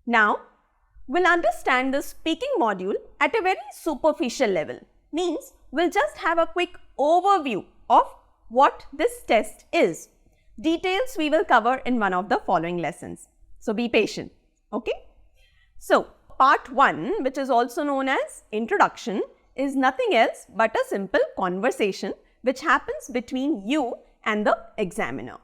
Now, we'll understand the speaking module at a very superficial level. Means we'll just have a quick overview of what this test is. Details we will cover in one of the following lessons. So be patient. Okay? So, part 1, which is also known as introduction, is nothing else but a simple conversation which happens between you and the examiner,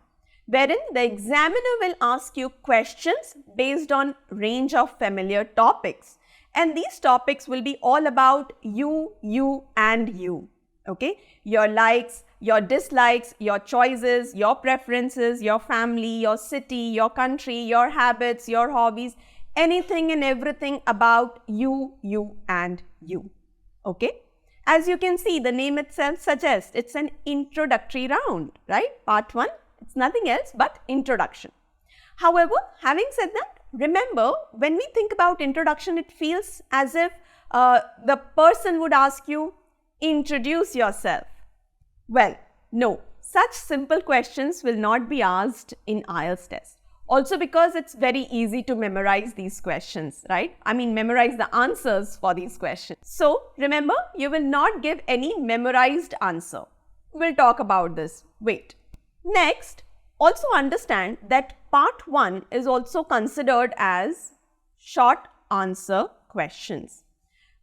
wherein the examiner will ask you questions based on range of familiar topics, and these topics will be all about you and you. Okay, your likes, your dislikes, your choices, your preferences, your family, your city, your country, your habits, your hobbies, anything and everything about you and you. Okay, as you can see, the name itself suggests it's an introductory round, right? Part 1, it's nothing else but introduction. However, having said that, remember, when we think about introduction, it feels as if the person would ask you, introduce yourself. Well, no, such simple questions will not be asked in IELTS test. Also because it's very easy to memorize these questions, right? I mean, memorize the answers for these questions. So, remember, you will not give any memorized answer. We'll talk about this. Wait. Next, also understand that part 1 is also considered as short answer questions.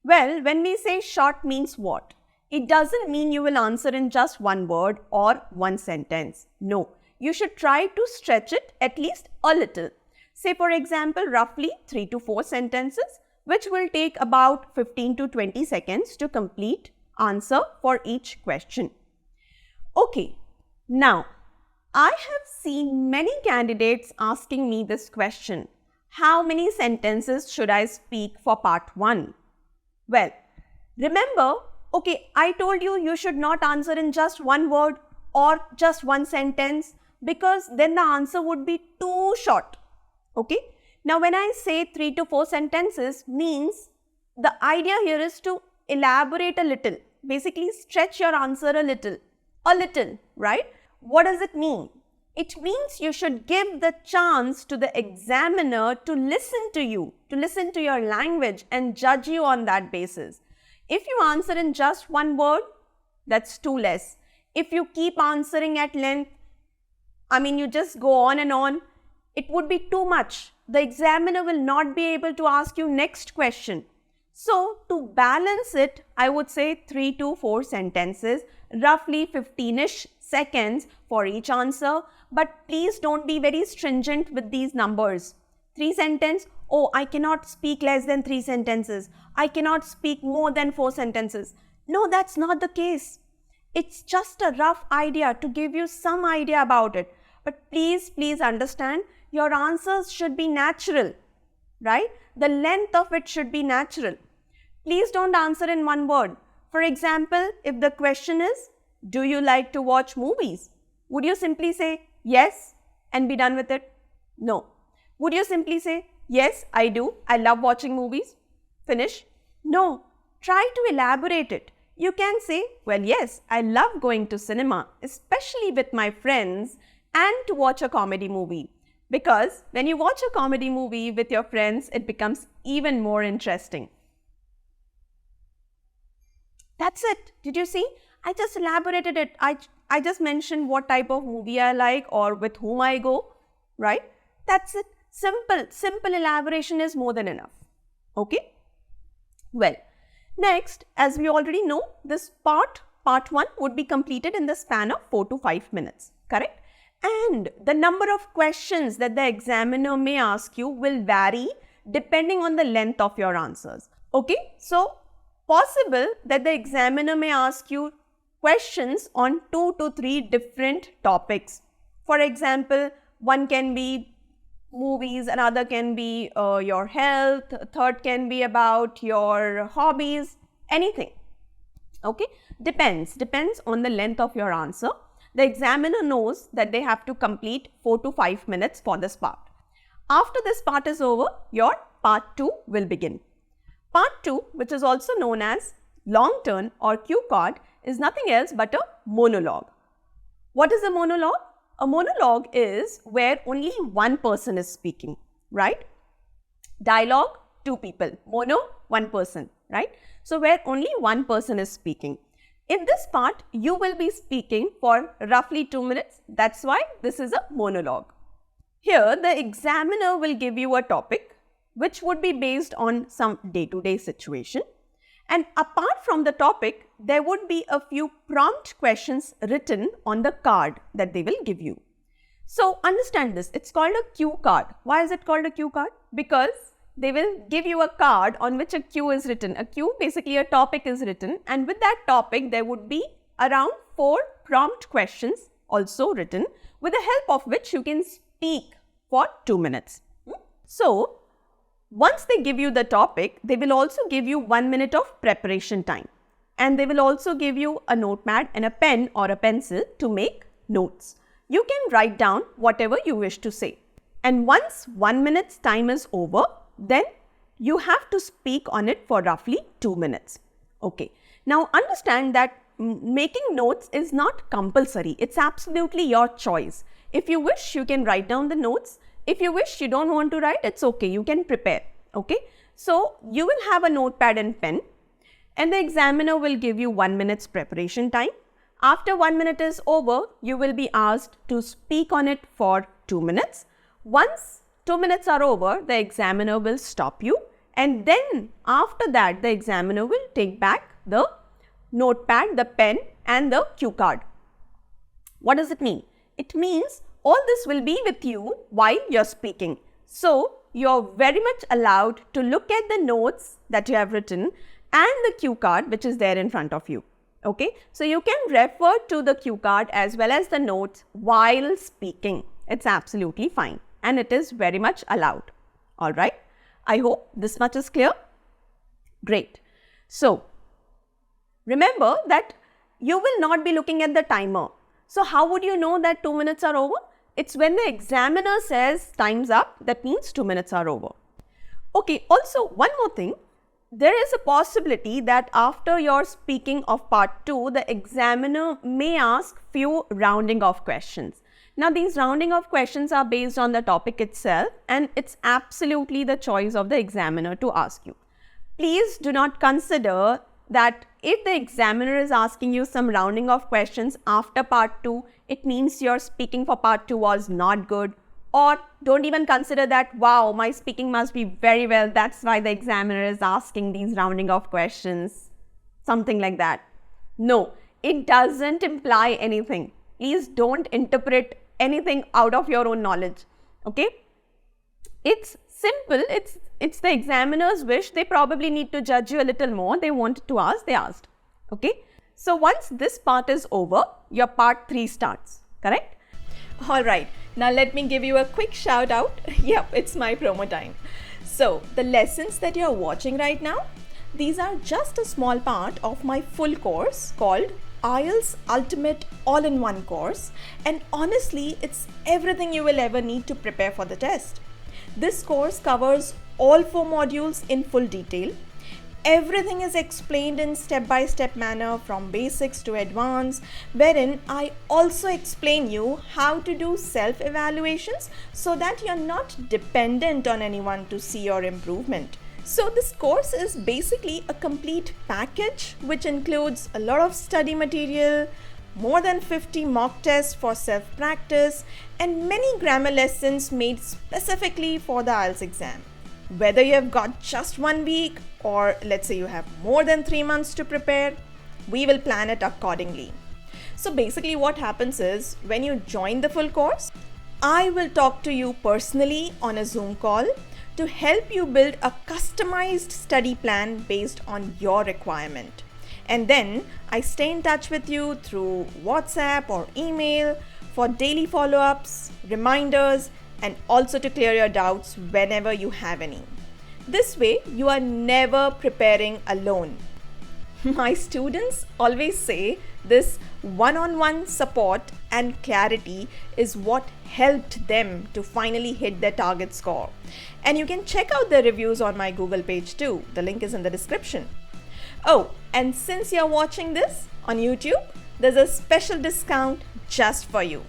Well, when we say short means what? It doesn't mean you will answer in just one word or one sentence. No. You should try to stretch it at least a little. Say for example, roughly 3 to 4 sentences, which will take about 15 to 20 seconds to complete answer for each question. Okay, now I have seen many candidates asking me this question. How many sentences should I speak for part 1? Well, remember, okay, I told you you should not answer in just one word or just one sentence, because then the answer would be too short. Okay. Now, when I say 3 to 4 sentences, means the idea here is to elaborate a little, basically stretch your answer a little, right? What does it mean? It means you should give the chance to the examiner to listen to you, to listen to your language and judge you on that basis. If you answer in just one word, that's too less. If you keep answering at length, I mean, you just go on and on, it would be too much. The examiner will not be able to ask you next question. So, to balance it, I would say 3 to 4 sentences, roughly 15-ish seconds for each answer. But please don't be very stringent with these numbers. 3 sentences, oh, I cannot speak less than 3 sentences. I cannot speak more than 4 sentences. No, that's not the case. It's just a rough idea to give you some idea about it. But please understand, your answers should be natural, right? The length of it should be natural. Please don't answer in one word. For example, if the question is, do you like to watch movies? Would you simply say, yes, and be done with it? No. Would you simply say, yes, I do. I love watching movies. Finish? No. Try to elaborate it. You can say, well, yes, I love going to cinema, especially with my friends, and to watch a comedy movie. Because when you watch a comedy movie with your friends, it becomes even more interesting. That's it. Did you see? I just elaborated it. I just mentioned what type of movie I like or with whom I go, right? That's it. Simple elaboration is more than enough. Okay? Well, next, as we already know, this part 1 would be completed in the span of 4 to 5 minutes, correct? And the number of questions that the examiner may ask you will vary depending on the length of your answers. Okay, so possible that the examiner may ask you questions on 2 to 3 different topics. For example, one can be movies, another can be your health, third can be about your hobbies, anything. Okay, depends on the length of your answer. The examiner knows that they have to complete 4 to 5 minutes for this part. After this part is over, your part 2 will begin. Part 2, which is also known as long turn or cue card, is nothing else but a monologue. What is a monologue? A monologue is where only one person is speaking, right? Dialogue, 2 people. Mono, 1 person, right? So where only 1 person is speaking. In this part, you will be speaking for roughly 2 minutes. That's why this is a monologue. Here, the examiner will give you a topic which would be based on some day-to-day situation. And apart from the topic, there would be a few prompt questions written on the card that they will give you. So understand this, it's called a cue card. Why is it called a cue card? Because they will give you a card on which a cue is written. A cue, basically a topic is written, and with that topic there would be around 4 prompt questions also written, with the help of which you can speak for 2 minutes. So once they give you the topic, they will also give you 1 minute of preparation time, and they will also give you a notepad and a pen or a pencil to make notes. You can write down whatever you wish to say. And once 1 minute's time is over, then you have to speak on it for roughly 2 minutes. Okay. Now understand that making notes is not compulsory. It's absolutely your choice. If you wish, you can write down the notes. If you wish, you don't want to write, it's okay. You can prepare. Okay. So you will have a notepad and pen, and the examiner will give you 1 minute's preparation time. After 1 minute is over, you will be asked to speak on it for 2 minutes. Once 2 minutes are over, the examiner will stop you, and then after that, the examiner will take back the notepad, the pen and the cue card. What does it mean? It means all this will be with you while you're speaking. So you're very much allowed to look at the notes that you have written and the cue card which is there in front of you. Okay, so you can refer to the cue card as well as the notes while speaking. It's absolutely fine, and it is very much allowed. All right, I hope this much is clear. Great. So remember that you will not be looking at the timer. So how would you know that 2 minutes are over? It's when the examiner says time's up, that means 2 minutes are over. Okay, also one more thing. There is a possibility that after your speaking of part 2, the examiner may ask few rounding off questions. Now these rounding off questions are based on the topic itself, and it's absolutely the choice of the examiner to ask you. Please do not consider that if the examiner is asking you some rounding off questions after part 2, it means your speaking for part 2 was not good. Or don't even consider that, wow, my speaking must be very well, that's why the examiner is asking these rounding off questions. Something like that. No, it doesn't imply anything. Please don't interpret anything out of your own knowledge. Okay? It's simple. It's the examiner's wish. They probably need to judge you a little more. They wanted to ask, they asked. Okay? So once this part is over, your part 3 starts. Correct? Alright, now let me give you a quick shout out. Yep, it's my promo time. So, the lessons that you're watching right now, these are just a small part of my full course called IELTS Ultimate All-in-One Course, and honestly, it's everything you will ever need to prepare for the test. This course covers all 4 modules in full detail. Everything is explained in step-by-step manner from basics to advanced, wherein I also explain you how to do self-evaluations so that you're not dependent on anyone to see your improvement. So this course is basically a complete package which includes a lot of study material, more than 50 mock tests for self-practice, and many grammar lessons made specifically for the IELTS exam. Whether you have got just 1 week or let's say you have more than 3 months to prepare, we will plan it accordingly. So basically what happens is, when you join the full course, I will talk to you personally on a Zoom call to help you build a customized study plan based on your requirement. And then I stay in touch with you through WhatsApp or email for daily follow-ups, reminders, and also to clear your doubts whenever you have any. This way, you are never preparing alone. My students always say this one-on-one support and clarity is what helped them to finally hit their target score. And you can check out the reviews on my Google page too. The link is in the description. Oh, and since you're watching this on YouTube, there's a special discount just for you.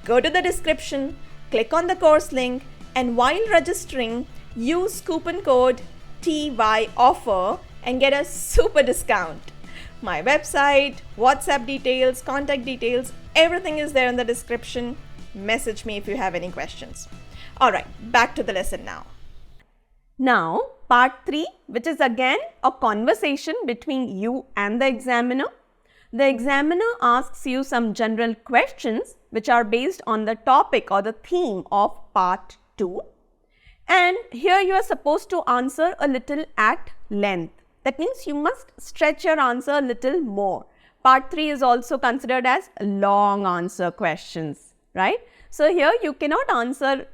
Go to the description, click on the course link, and while registering, use coupon code TYOFFER and get a super discount. My website, WhatsApp details, contact details, everything is there in the description. Message me if you have any questions. Alright, back to the lesson now. Now, part 3, which is again a conversation between you and the examiner. The examiner asks you some general questions which are based on the topic or the theme of part 2. And here you are supposed to answer a little at length. That means you must stretch your answer a little more. Part 3 is also considered as long answer questions, right? So here you cannot answer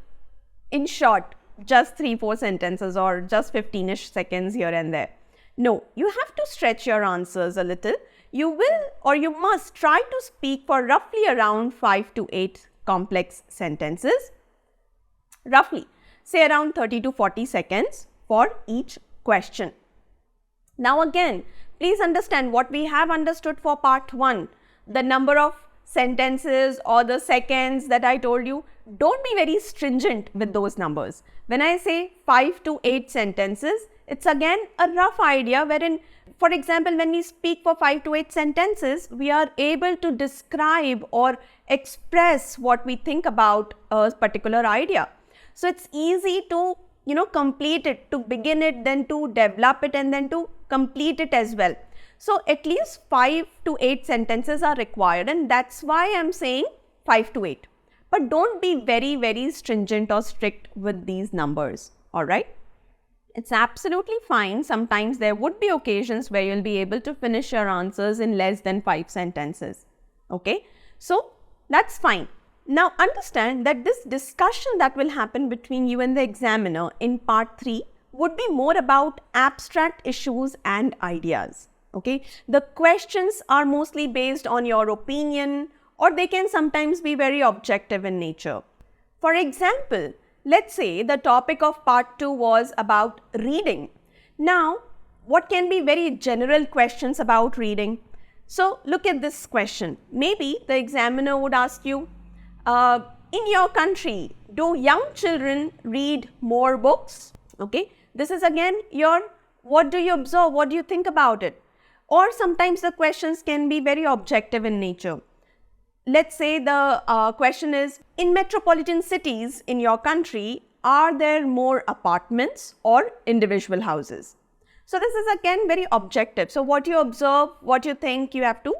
in short, just 3-4 sentences or just 15ish seconds here and there. No, you have to stretch your answers a little. You will or you must try to speak for roughly around 5 to 8 complex sentences. Roughly, say around 30 to 40 seconds for each question. Now again, please understand what we have understood for part 1. The number of sentences or the seconds that I told you, don't be very stringent with those numbers. When I say 5 to 8 sentences, it's again a rough idea wherein, for example, when we speak for 5 to 8 sentences, we are able to describe or express what we think about a particular idea. So it's easy to, complete it, to begin it, then to develop it and then to complete it as well. So at least 5 to 8 sentences are required, and that's why I'm saying 5 to 8. But don't be very, very stringent or strict with these numbers, alright? It's absolutely fine. Sometimes there would be occasions where you'll be able to finish your answers in less than 5 sentences, okay? So that's fine. Now understand that this discussion that will happen between you and the examiner in part 3 would be more about abstract issues and ideas. Okay, the questions are mostly based on your opinion, or they can sometimes be very objective in nature. For example, let's say the topic of part 2 was about reading. Now, what can be very general questions about reading? So, look at this question. Maybe the examiner would ask you, in your country, do young children read more books? Okay, this is again your, what do you observe? What do you think about it? Or sometimes the questions can be very objective in nature. Let's say the question is, in metropolitan cities in your country, are there more apartments or individual houses? So this is again very objective. So what you observe, what you think, you have to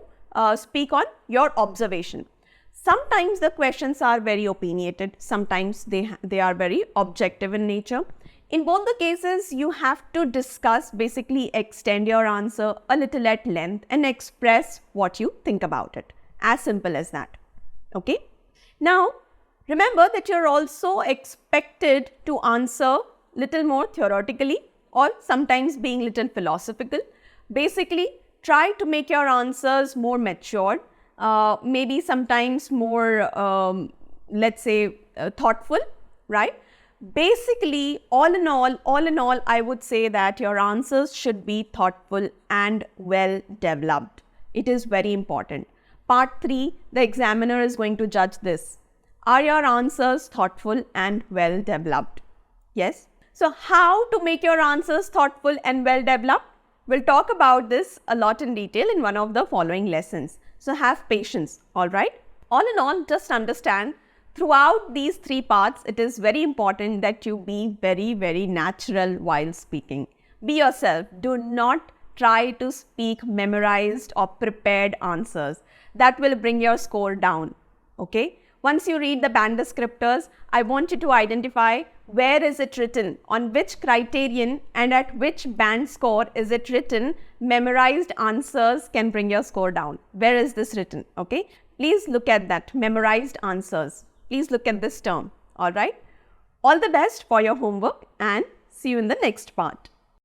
speak on your observation. Sometimes the questions are very opinionated, sometimes they are very objective in nature. In both the cases, you have to discuss, basically extend your answer a little at length and express what you think about it. As simple as that. Okay. Now, remember that you're also expected to answer little more theoretically or sometimes being little philosophical. Basically, try to make your answers more matured, maybe sometimes more, let's say, thoughtful, right? Basically, all in all, I would say that your answers should be thoughtful and well developed. It is very important. Part 3, the examiner is going to judge this. Are your answers thoughtful and well developed? Yes. So, how to make your answers thoughtful and well developed? We'll talk about this a lot in detail in one of the following lessons. So, have patience, alright? All in all, just understand, throughout these 3 parts, it is very important that you be very, very natural while speaking. Be yourself. Do not try to speak memorized or prepared answers. That will bring your score down. Okay? Once you read the band descriptors, I want you to identify where is it written, on which criterion and at which band score is it written. Memorized answers can bring your score down. Where is this written? Okay? Please look at that. Memorized answers. Please look at this term. Alright? All the best for your homework and see you in the next part.